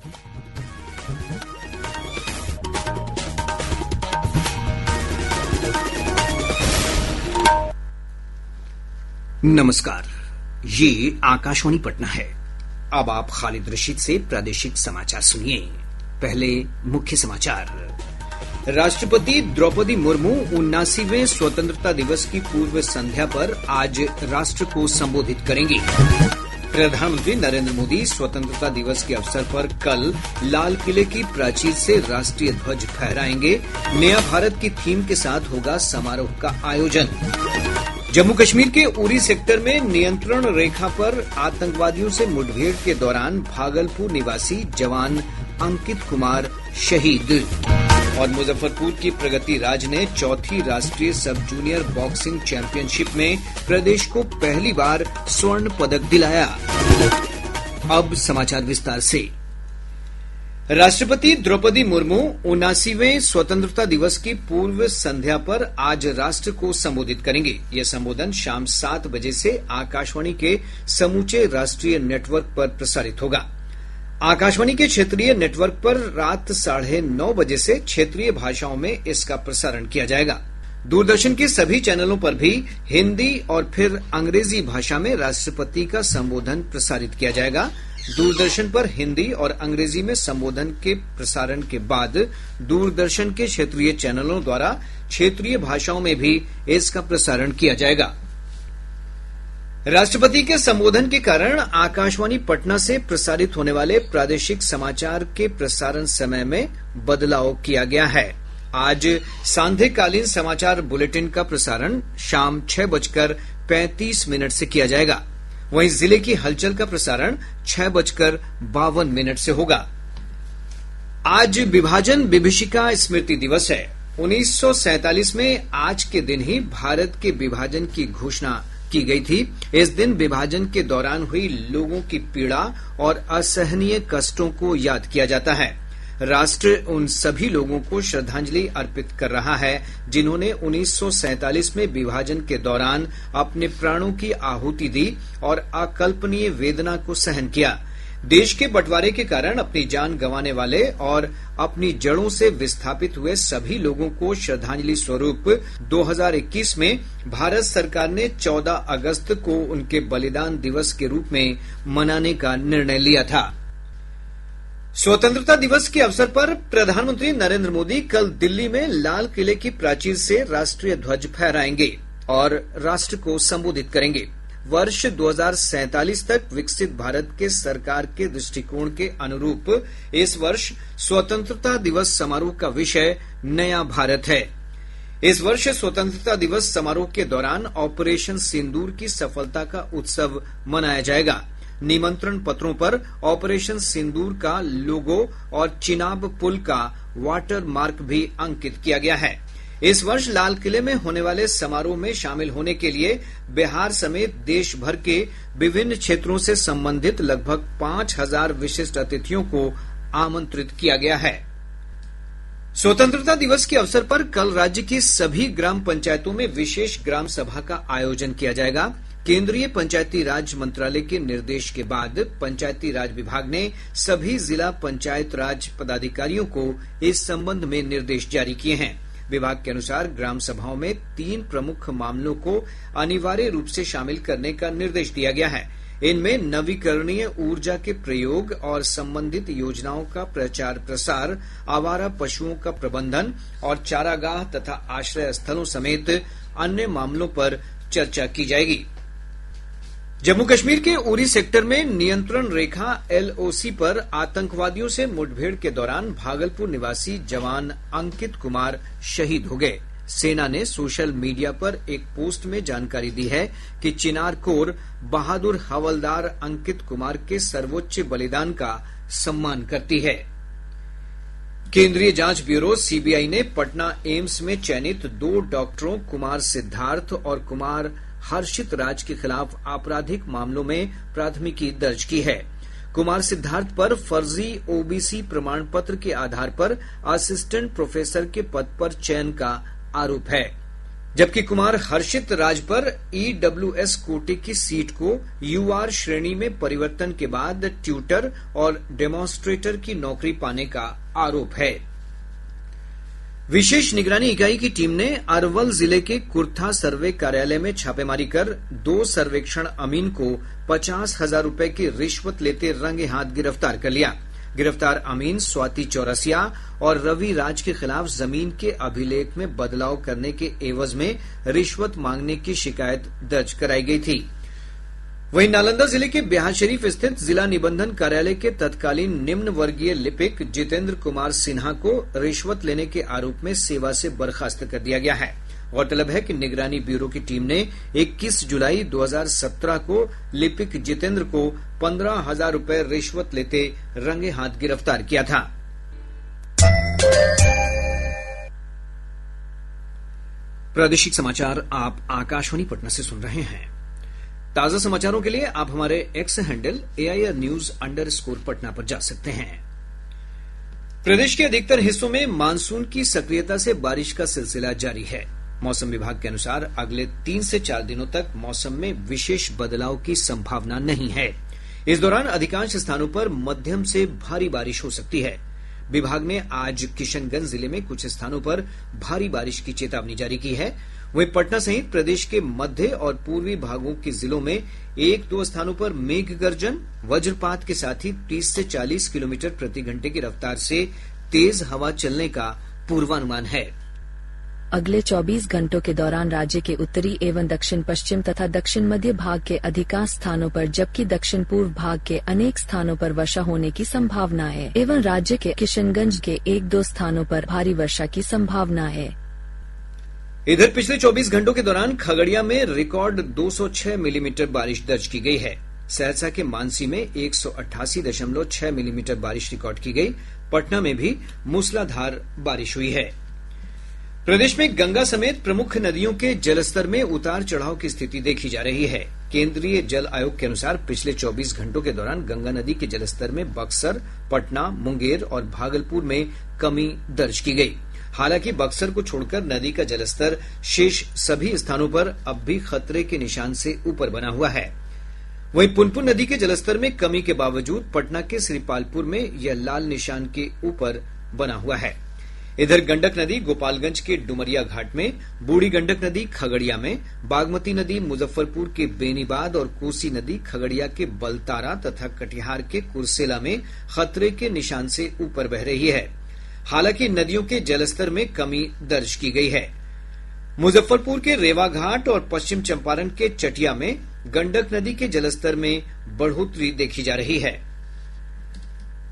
नमस्कार, ये आकाशवाणी पटना है। अब आप खालिद रशीद से प्रादेशिक समाचार सुनिए। पहले मुख्य समाचार। राष्ट्रपति द्रौपदी मुर्मू 79वें स्वतंत्रता दिवस की पूर्व संध्या पर आज राष्ट्र को संबोधित करेंगी। प्रधानमंत्री नरेंद्र मोदी स्वतंत्रता दिवस के अवसर पर कल लाल किले की प्राचीर से राष्ट्रीय ध्वज फहराएंगे। नया भारत की थीम के साथ होगा समारोह का आयोजन। जम्मू कश्मीर के उरी सेक्टर में नियंत्रण रेखा पर आतंकवादियों से मुठभेड़ के दौरान भागलपुर निवासी जवान अंकित कुमार शहीद। और मुजफ्फरपुर की प्रगति राज ने चौथी राष्ट्रीय सब जूनियर बॉक्सिंग चैंपियनशिप में प्रदेश को पहली बार स्वर्ण पदक दिलाया। अब समाचार विस्तार से। राष्ट्रपति द्रौपदी मुर्मू 79वें स्वतंत्रता दिवस की पूर्व संध्या पर आज राष्ट्र को संबोधित करेंगे। यह संबोधन शाम 7 बजे से आकाशवाणी के समूचे राष्ट्रीय नेटवर्क पर प्रसारित होगा। आकाशवाणी के क्षेत्रीय नेटवर्क पर रात 9:30 बजे से क्षेत्रीय भाषाओं में इसका प्रसारण किया जाएगा। दूरदर्शन के सभी चैनलों पर भी हिन्दी और फिर अंग्रेजी भाषा में राष्ट्रपति का संबोधन प्रसारित किया जाएगा। दूरदर्शन पर हिन्दी और अंग्रेजी में संबोधन के प्रसारण के बाद दूरदर्शन के क्षेत्रीय चैनलों द्वारा क्षेत्रीय भाषाओं में भी इसका प्रसारण किया जाएगा। राष्ट्रपति के संबोधन के कारण आकाशवाणी पटना से प्रसारित होने वाले प्रादेशिक समाचार के प्रसारण समय में बदलाव किया गया है। आज सांध्यकालीन समाचार बुलेटिन का प्रसारण शाम 6:35 से किया जाएगा। वहीं जिले की हलचल का प्रसारण 6:52 से होगा। आज विभाजन विभीषिका स्मृति दिवस है। 1947 में आज के दिन ही भारत के विभाजन की घोषणा की गई थी। इस दिन विभाजन के दौरान हुई लोगों की पीड़ा और असहनीय कष्टों को याद किया जाता है। राष्ट्र उन सभी लोगों को श्रद्धांजलि अर्पित कर रहा है जिन्होंने 1947 में विभाजन के दौरान अपने प्राणों की आहुति दी और अकल्पनीय वेदना को सहन किया। देश के बंटवारे के कारण अपनी जान गंवाने वाले और अपनी जड़ों से विस्थापित हुए सभी लोगों को श्रद्धांजलि स्वरूप 2021 में भारत सरकार ने 14 अगस्त को उनके बलिदान दिवस के रूप में मनाने का निर्णय लिया था। स्वतंत्रता दिवस के अवसर पर प्रधानमंत्री नरेंद्र मोदी कल दिल्ली में लाल किले की प्राचीर से राष्ट्रीय ध्वज फहराएंगे और राष्ट्र को संबोधित करेंगे। वर्ष 2047 तक विकसित भारत के सरकार के दृष्टिकोण के अनुरूप इस वर्ष स्वतंत्रता दिवस समारोह का विषय नया भारत है। इस वर्ष स्वतंत्रता दिवस समारोह के दौरान ऑपरेशन सिंदूर की सफलता का उत्सव मनाया जाएगा। निमंत्रण पत्रों पर ऑपरेशन सिंदूर का लोगो और चिनाब पुल का वाटर मार्क भी अंकित किया गया है। इस वर्ष लाल किले में होने वाले समारोह में शामिल होने के लिए बिहार समेत देश भर के विभिन्न क्षेत्रों से संबंधित लगभग 5000 विशिष्ट अतिथियों को आमंत्रित किया गया है। स्वतंत्रता दिवस के अवसर पर कल राज्य की सभी ग्राम पंचायतों में विशेष ग्राम सभा का आयोजन किया जाएगा। केंद्रीय पंचायती राज मंत्रालय के निर्देश के बाद पंचायती राज विभाग ने सभी जिला पंचायत राज पदाधिकारियों को इस संबंध में निर्देश जारी किए हैं। विभाग के अनुसार ग्राम सभाओं में 3 प्रमुख मामलों को अनिवार्य रूप से शामिल करने का निर्देश दिया गया है। इनमें नवीकरणीय ऊर्जा के प्रयोग और संबंधित योजनाओं का प्रचार प्रसार, आवारा पशुओं का प्रबंधन और चारागाह तथा आश्रय स्थलों समेत अन्य मामलों पर चर्चा की जाएगी। जम्मू कश्मीर के उरी सेक्टर में नियंत्रण रेखा LOC पर आतंकवादियों से मुठभेड़ के दौरान भागलपुर निवासी जवान अंकित कुमार शहीद हो गए। सेना ने सोशल मीडिया पर एक पोस्ट में जानकारी दी है कि चिनार कोर बहादुर हवलदार अंकित कुमार के सर्वोच्च बलिदान का सम्मान करती है। केंद्रीय जांच ब्यूरो CBI ने पटना एम्स में चयनित 2 डॉक्टरों कुमार सिद्धार्थ और कुमार हर्षित राज के खिलाफ आपराधिक मामलों में प्राथमिकी दर्ज की है। कुमार सिद्धार्थ पर फर्जी OBC प्रमाण पत्र के आधार पर असिस्टेंट प्रोफेसर के पद पर चयन का आरोप है। जबकि कुमार हर्षित राज पर ईडब्ल्यूएस कोटे की सीट को यूआर श्रेणी में परिवर्तन के बाद ट्यूटर और डेमोन्स्ट्रेटर की नौकरी पाने का आरोप है। विशेष निगरानी इकाई की टीम ने अरवल जिले के कुर्था सर्वे कार्यालय में छापेमारी कर 2 सर्वेक्षण अमीन को 50,000 रुपए की रिश्वत लेते रंगे हाथ गिरफ्तार कर लिया। गिरफ्तार अमीन स्वाति चौरसिया और रवि राज के खिलाफ जमीन के अभिलेख में बदलाव करने के एवज में रिश्वत मांगने की शिकायत दर्ज कराई गई थी। वहीं नालंदा जिले के बिहारशरीफ स्थित जिला निबंधन कार्यालय के तत्कालीन निम्न वर्गीय लिपिक जितेंद्र कुमार सिन्हा को रिश्वत लेने के आरोप में सेवा से बर्खास्त कर दिया गया है। गौरतलब है कि निगरानी ब्यूरो की टीम ने 21 जुलाई 2017 को लिपिक जितेंद्र को 15,000 रुपए रिश्वत लेते रंगे हाथ गिरफ्तार किया था। प्रादेशिक समाचार आप आकाशवाणी पटना से सुन रहे हैं। ताजा समाचारों के लिए आप हमारे एक्स हैंडल AIR_News_ पटना पर जा सकते हैं। प्रदेश के अधिकतर हिस्सों में मानसून की सक्रियता से बारिश का सिलसिला जारी है। मौसम विभाग के अनुसार अगले 3 से 4 दिनों तक मौसम में विशेष बदलाव की संभावना नहीं है। इस दौरान अधिकांश स्थानों पर मध्यम से भारी बारिश हो सकती है। विभाग ने आज किशनगंज जिले में कुछ स्थानों पर भारी बारिश की चेतावनी जारी की है। वहीं पटना सहित प्रदेश के मध्य और पूर्वी भागों के जिलों में 1-2 स्थानों पर मेघ गर्जन, वज्रपात के साथ ही 30 से 40 किलोमीटर प्रति घंटे की रफ्तार से तेज हवा चलने का पूर्वानुमान है। अगले 24 घंटों के दौरान राज्य के उत्तरी एवं दक्षिण पश्चिम तथा दक्षिण मध्य भाग के अधिकांश स्थानों पर जबकि दक्षिण पूर्व भाग के अनेक स्थानों पर वर्षा होने की संभावना है एवं राज्य के किशनगंज के 1-2 स्थानों पर भारी वर्षा की संभावना है। इधर पिछले 24 घंटों के दौरान खगड़िया में रिकॉर्ड 206 मिलीमीटर बारिश दर्ज की गई है। सहरसा के मानसी में 188.6 मिलीमीटर बारिश रिकॉर्ड की गई। पटना में भी मूसलाधार बारिश हुई है। प्रदेश में गंगा समेत प्रमुख नदियों के जलस्तर में उतार चढ़ाव की स्थिति देखी जा रही है। केंद्रीय जल आयोग के अनुसार पिछले 24 घंटों के दौरान गंगा नदी के जलस्तर में बक्सर, पटना, मुंगेर और भागलपुर में कमी दर्ज की गई। हालांकि बक्सर को छोड़कर नदी का जलस्तर शेष सभी स्थानों पर अब भी खतरे के निशान से ऊपर बना हुआ है। वहीं पुनपुन नदी के जलस्तर में कमी के बावजूद पटना के श्रीपालपुर में यह लाल निशान के ऊपर बना हुआ है। इधर गंडक नदी गोपालगंज के डुमरिया घाट में, बूढ़ी गंडक नदी खगड़िया में, बागमती नदी मुजफ्फरपुर के बेनीबाद और कोसी नदी खगड़िया के बलतारा तथा कटिहार के कुर्सेला में खतरे के निशान से ऊपर बह रही है। हालांकि नदियों के जलस्तर में कमी दर्ज की गई है। मुजफ्फरपुर के रेवा घाट और पश्चिम चंपारण के चटिया में गंडक नदी के जलस्तर में बढ़ोतरी देखी जा रही है।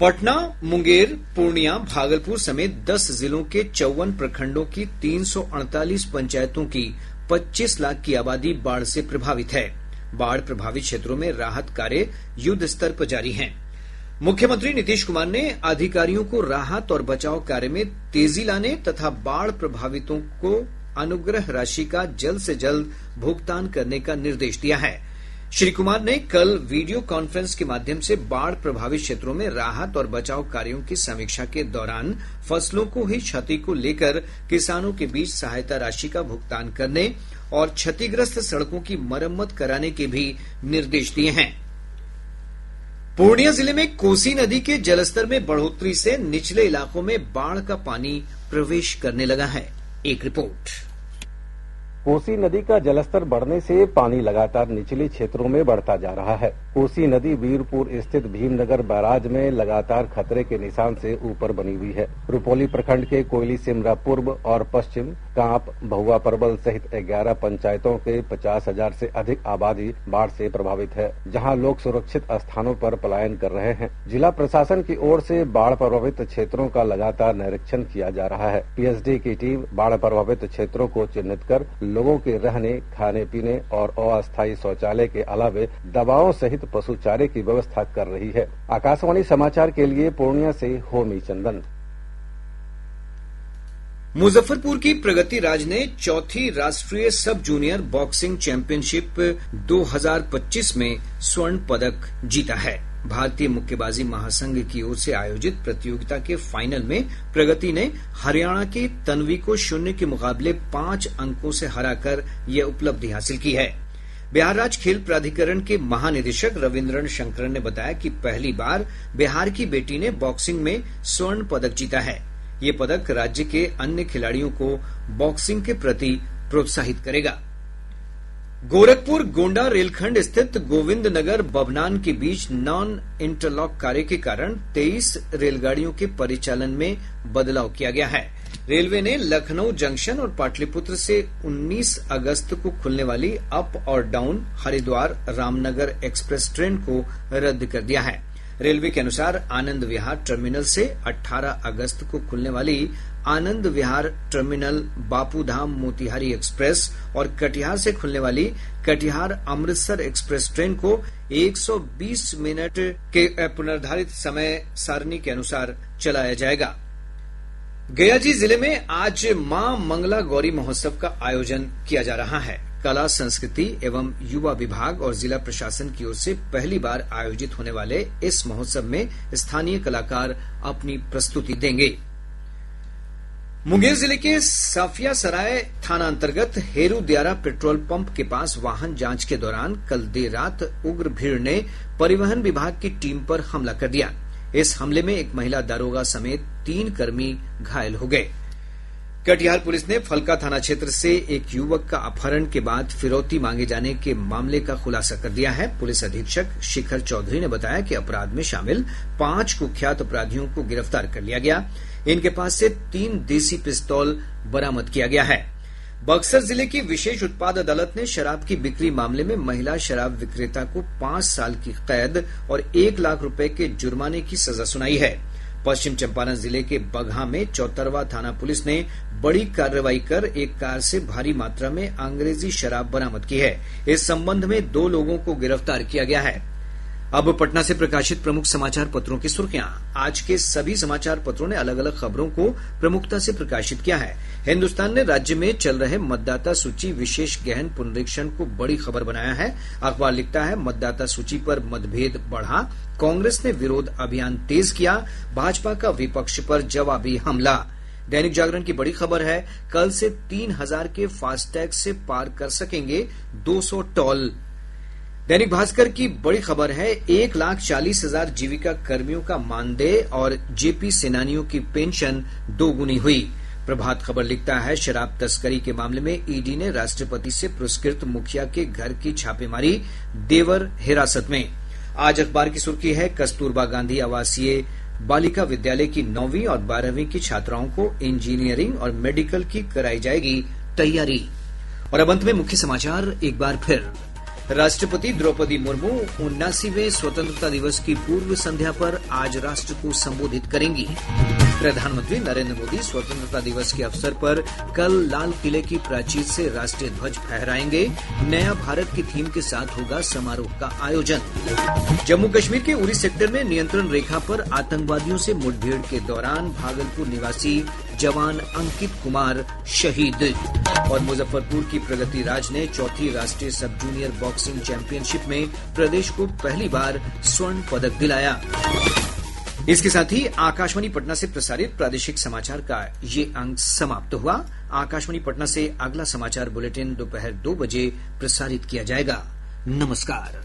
पटना, मुंगेर, पूर्णिया, भागलपुर समेत 10 जिलों के 54 प्रखंडों की 348 पंचायतों की 25 लाख की आबादी बाढ़ से प्रभावित है। बाढ़ प्रभावित क्षेत्रों में राहत कार्य युद्ध स्तर पर जारी हैं। मुख्यमंत्री नीतीश कुमार ने अधिकारियों को राहत और बचाव कार्य में तेजी लाने तथा बाढ़ प्रभावितों को अनुग्रह राशि का जल्द से जल्द भुगतान करने का निर्देश दिया है। श्री कुमार ने कल वीडियो कॉन्फ्रेंस के माध्यम से बाढ़ प्रभावित क्षेत्रों में राहत और बचाव कार्यों की समीक्षा के दौरान फसलों को हुई क्षति को लेकर किसानों के बीच सहायता राशि का भुगतान करने और क्षतिग्रस्त सड़कों की मरम्मत कराने के भी निर्देश दिए हैं। पूर्णिया जिले में कोसी नदी के जलस्तर में बढ़ोतरी से निचले इलाकों में बाढ़ का पानी प्रवेश करने लगा है। एक रिपोर्ट। कोसी नदी का जलस्तर बढ़ने से पानी लगातार निचले क्षेत्रों में बढ़ता जा रहा है। कोसी नदी वीरपुर स्थित भीमनगर बैराज में लगातार खतरे के निशान से ऊपर बनी हुई है। रुपौली प्रखंड के कोयली सिमरा पूर्व और पश्चिम, कांप, बहुआ परबल सहित 11 पंचायतों के 50,000 से अधिक आबादी बाढ़ से प्रभावित है, जहां लोग सुरक्षित स्थानों पर पलायन कर रहे हैं। जिला प्रशासन की ओर से बाढ़ प्रभावित क्षेत्रों का लगातार निरीक्षण किया जा रहा है। पीएचडी की टीम बाढ़ प्रभावित क्षेत्रों को चिन्हित कर लोगों के रहने, खाने पीने और अस्थायी शौचालय के अलावे दवाओं सहित पशु चारे की व्यवस्था कर रही है। आकाशवाणी समाचार के लिए पूर्णिया से होमी चंदन। मुजफ्फरपुर की प्रगति राज ने चौथी राष्ट्रीय सब जूनियर बॉक्सिंग चैंपियनशिप 2025 में स्वर्ण पदक जीता है। भारतीय मुक्केबाजी महासंघ की ओर से आयोजित प्रतियोगिता के फाइनल में प्रगति ने हरियाणा की तन्वी को 0 के मुकाबले 5 अंकों से हराकर यह उपलब्धि हासिल की है। बिहार राज्य खेल प्राधिकरण के महानिदेशक रविन्द्रन शंकर ने बताया कि पहली बार बिहार की बेटी ने बॉक्सिंग में स्वर्ण पदक जीता है। ये पदक राज्य के अन्य खिलाड़ियों को बॉक्सिंग के प्रति प्रोत्साहित करेगा। गोरखपुर गोंडा रेलखंड स्थित गोविंद नगर बभनान के बीच नॉन इंटरलॉक कार्य के कारण 23 रेलगाड़ियों के परिचालन में बदलाव किया गया है। रेलवे ने लखनऊ जंक्शन और पाटलिपुत्र से 19 अगस्त को खुलने वाली अप और down Haridwar Ramnagar express train को रद्द कर दिया है। रेलवे के अनुसार आनंद विहार टर्मिनल से 18 अगस्त को खुलने वाली आनंद विहार टर्मिनल बापूधाम मोतिहारी एक्सप्रेस और कटिहार से खुलने वाली कटिहार अमृतसर एक्सप्रेस ट्रेन को 120 मिनट के पुनर्धारित समय सारणी के अनुसार चलाया जाएगा। गयाजी जिले में आज मां मंगला गौरी महोत्सव का आयोजन किया जा रहा है। कला संस्कृति एवं युवा विभाग और जिला प्रशासन की ओर से पहली बार आयोजित होने वाले इस महोत्सव में स्थानीय कलाकार अपनी प्रस्तुति देंगे। मुंगेर जिले के साफिया सराय थाना अंतर्गत हेरू दियारा पेट्रोल पंप के पास वाहन जांच के दौरान कल देर रात उग्र भीड़ ने परिवहन विभाग की टीम पर हमला कर दिया। इस हमले में एक महिला दारोगा समेत 3 कर्मी घायल हो गए। कटिहार पुलिस ने फलका थाना क्षेत्र से एक युवक का अपहरण के बाद फिरौती मांगे जाने के मामले का खुलासा कर दिया है। पुलिस अधीक्षक शिखर चौधरी ने बताया कि अपराध में शामिल 5 कुख्यात अपराधियों को गिरफ्तार कर लिया गया। इनके पास से 3 देसी पिस्तौल बरामद किया गया है। बक्सर जिले की विशेष उत्पाद अदालत ने शराब की बिक्री मामले में महिला शराब विक्रेता को 5 साल की कैद और 1 लाख रुपए के जुर्माने की सजा सुनाई है। पश्चिम चंपारण जिले के बगहा में चौतरवा थाना पुलिस ने बड़ी कार्रवाई कर एक कार से भारी मात्रा में अंग्रेजी शराब बरामद की है। इस संबंध में 2 लोगों को गिरफ्तार किया गया है। अब पटना से प्रकाशित प्रमुख समाचार पत्रों की सुर्खियां। आज के सभी समाचार पत्रों ने अलग अलग खबरों को प्रमुखता से प्रकाशित किया है। हिन्दुस्तान ने राज्य में चल रहे मतदाता सूची विशेष गहन पुनरीक्षण को बड़ी खबर बनाया है। अखबार लिखता है, मतदाता सूची पर मतभेद बढ़ा, कांग्रेस ने विरोध अभियान तेज किया, भाजपा का विपक्ष पर जवाबी हमला। दैनिक जागरण की बड़ी खबर है, कल से 3000 के फास्टैग से पार कर सकेंगे 200 टोल। दैनिक भास्कर की बड़ी खबर है, 1,40,000 जीविका कर्मियों का मानदेय और जेपी सेनानियों की पेंशन 2 गुनी हुई। प्रभात खबर लिखता है, शराब तस्करी के मामले में ईडी ने राष्ट्रपति से पुरस्कृत मुखिया के घर की छापेमारी, देवर हिरासत में। आज अखबार की सुर्खी है, कस्तूरबा गांधी आवासीय बालिका विद्यालय की 9वीं और 12वीं की छात्राओं को इंजीनियरिंग और मेडिकल की कराई जाएगी तैयारी। और अब अंत में मुख्य समाचार एक बार फिर। राष्ट्रपति द्रौपदी मुर्मू 79वें स्वतंत्रता दिवस की पूर्व संध्या पर आज राष्ट्र को संबोधित करेंगी। प्रधानमंत्री नरेंद्र मोदी स्वतंत्रता दिवस के अवसर पर कल लाल किले की प्राचीर से राष्ट्रीय ध्वज फहराएंगे। नया भारत की थीम के साथ होगा समारोह का आयोजन। जम्मू कश्मीर के उरी सेक्टर में नियंत्रण रेखा पर आतंकवादियों से मुठभेड़ के दौरान भागलपुर निवासी जवान अंकित कुमार शहीद। और मुजफ्फरपुर की प्रगति राज ने 4थी राष्ट्रीय सब जूनियर बॉक्सिंग चैंपियनशिप में प्रदेश को पहली बार स्वर्ण पदक दिलाया। इसके साथ ही आकाशवाणी पटना से प्रसारित प्रादेशिक समाचार का ये अंक समाप्त हुआ। आकाशवाणी पटना से अगला समाचार बुलेटिन दोपहर 2 बजे प्रसारित किया जाएगा। नमस्कार।